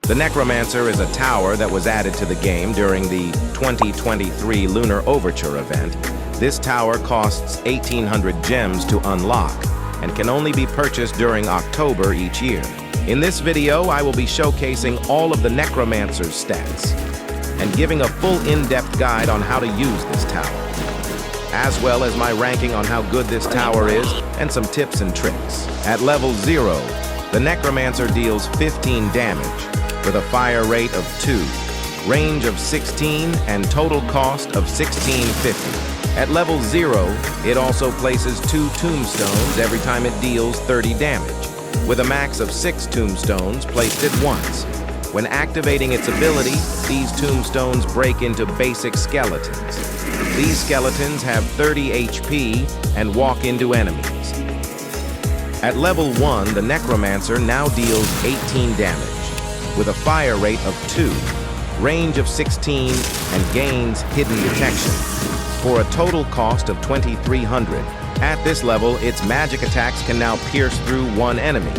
The Necromancer is a tower that was added to the game during the 2023 Lunar Overture event. This tower costs 1,800 gems to unlock and can only be purchased during October each year. In this video, I will be showcasing all of the Necromancer's stats and giving a full in-depth guide on how to use this tower, as well as my ranking on how good this tower is and some tips and tricks. At level 0, the Necromancer deals 15 damage with a fire rate of 2, range of 16, and total cost of 1650. At level 0, it also places 2 tombstones every time it deals 30 damage, with a max of 6 tombstones placed at once. When activating its ability, these tombstones break into basic skeletons. These skeletons have 30 HP and walk into enemies. At level 1, the Necromancer now deals 18 damage, with a fire rate of 2, range of 16, and gains hidden detection, for a total cost of 2,300. At this level, its magic attacks can now pierce through one enemy,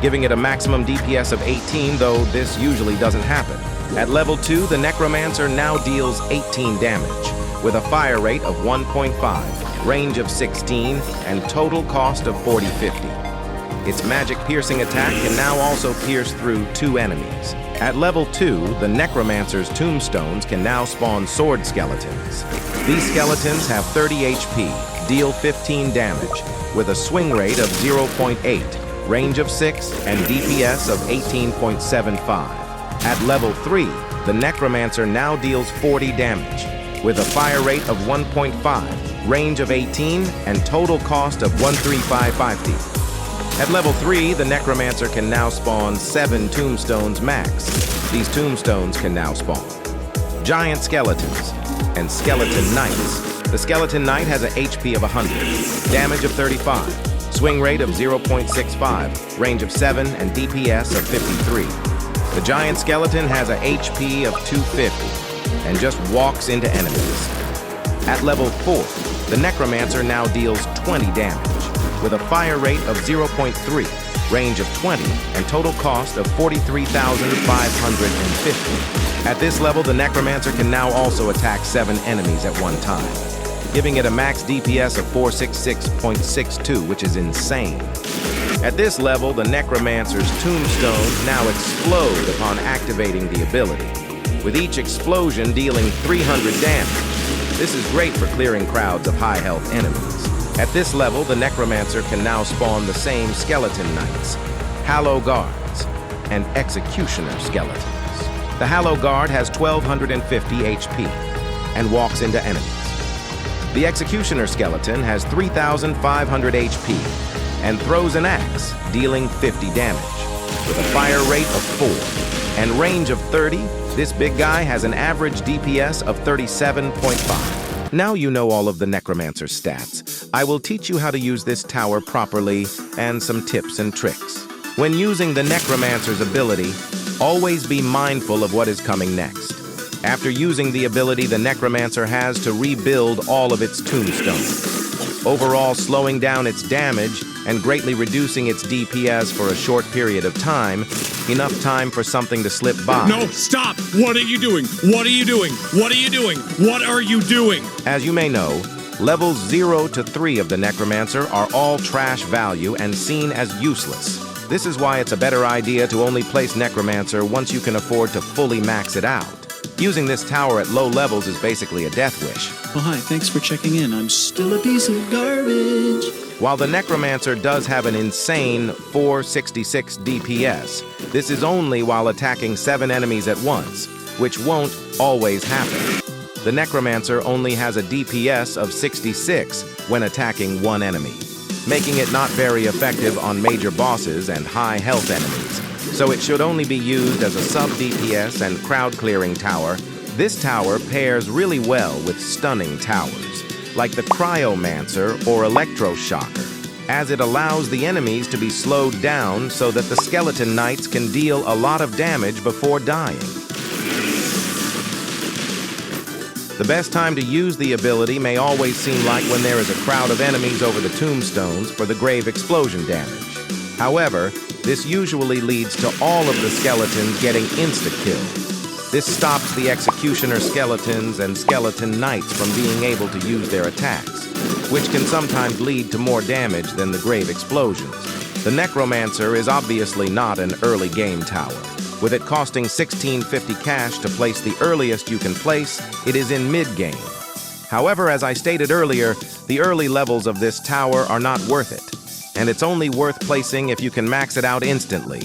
giving it a maximum DPS of 18, though this usually doesn't happen. At level 2, the Necromancer now deals 18 damage, with a fire rate of 1.5, range of 16, and total cost of 4050. Its magic piercing attack can now also pierce through 2 enemies. At level 2, the Necromancer's tombstones can now spawn sword skeletons. These skeletons have 30 HP, deal 15 damage, with a swing rate of 0.8, range of 6, and DPS of 18.75. At level 3, the Necromancer now deals 40 damage, with a fire rate of 1.5, range of 18, and total cost of 13550. At level 3, the Necromancer can now spawn 7 tombstones max. These tombstones can now spawn giant skeletons and skeleton knights. The skeleton knight has an HP of 100, damage of 35, swing rate of 0.65, range of 7, and DPS of 53. The giant skeleton has a HP of 250 and just walks into enemies. At level 4, the Necromancer now deals 20 damage, with a fire rate of 0.3, range of 20, and total cost of 43,550. At this level, the Necromancer can now also attack 7 enemies at one time, giving it a max DPS of 466.62, which is insane. At this level, the Necromancer's tombstones now explode upon activating the ability, with each explosion dealing 300 damage. This is great for clearing crowds of high-health enemies. At this level, the Necromancer can now spawn the same skeleton knights, Hallow Guards, and Executioner skeletons. The Hallow Guard has 1,250 HP and walks into enemies. The Executioner skeleton has 3,500 HP and throws an axe, dealing 50 damage, with a fire rate of 4 and range of 30. This big guy has an average DPS of 37.5. Now you know all of the Necromancer's stats. I will teach you how to use this tower properly and some tips and tricks. When using the Necromancer's ability, always be mindful of what is coming next. After using the ability, the Necromancer has to rebuild all of its tombstones, overall slowing down its damage and greatly reducing its DPS for a short period of time, enough time for something to slip by. No, stop! What are you doing? What are you doing? What are you doing? What are you doing? As you may know, levels 0 to 3 of the Necromancer are all trash value and seen as useless. This is why it's a better idea to only place Necromancer once you can afford to fully max it out. Using this tower at low levels is basically a death wish. Oh, hi, thanks for checking in. I'm still a piece of garbage. While the Necromancer does have an insane 466 DPS, this is only while attacking 7 enemies at once, which won't always happen. The Necromancer only has a DPS of 66 when attacking 1 enemy, making it not very effective on major bosses and high health enemies. So it should only be used as a sub-DPS and crowd-clearing tower. This tower pairs really well with stunning towers, like the Cryomancer or Electroshocker, as it allows the enemies to be slowed down so that the skeleton knights can deal a lot of damage before dying. The best time to use the ability may always seem like when there is a crowd of enemies over the tombstones for the grave explosion damage. However, This usually leads to all of the skeletons getting insta-killed. This stops the executioner skeletons and skeleton knights from being able to use their attacks, which can sometimes lead to more damage than the grave explosions. The Necromancer is obviously not an early game tower. With it costing $16.50 cash to place the earliest you can place, it is in mid-game. However, as I stated earlier, the early levels of this tower are not worth it, and it's only worth placing if you can max it out instantly.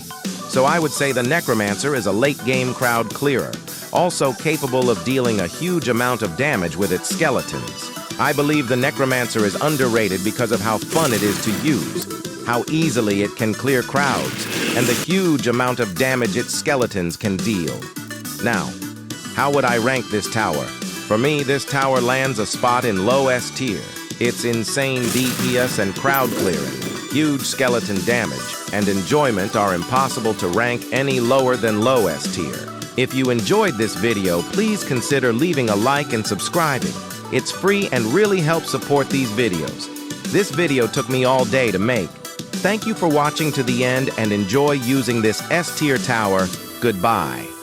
So I would say the Necromancer is a late-game crowd clearer, also capable of dealing a huge amount of damage with its skeletons. I believe the Necromancer is underrated because of how fun it is to use, how easily it can clear crowds, and the huge amount of damage its skeletons can deal. Now, how would I rank this tower? For me, this tower lands a spot in low S tier. Its insane DPS and crowd clearing, huge skeleton damage, and enjoyment are impossible to rank any lower than low S tier. If you enjoyed this video, please consider leaving a like and subscribing. It's free and really helps support these videos. This video took me all day to make. Thank you for watching to the end and enjoy using this S tier tower. Goodbye.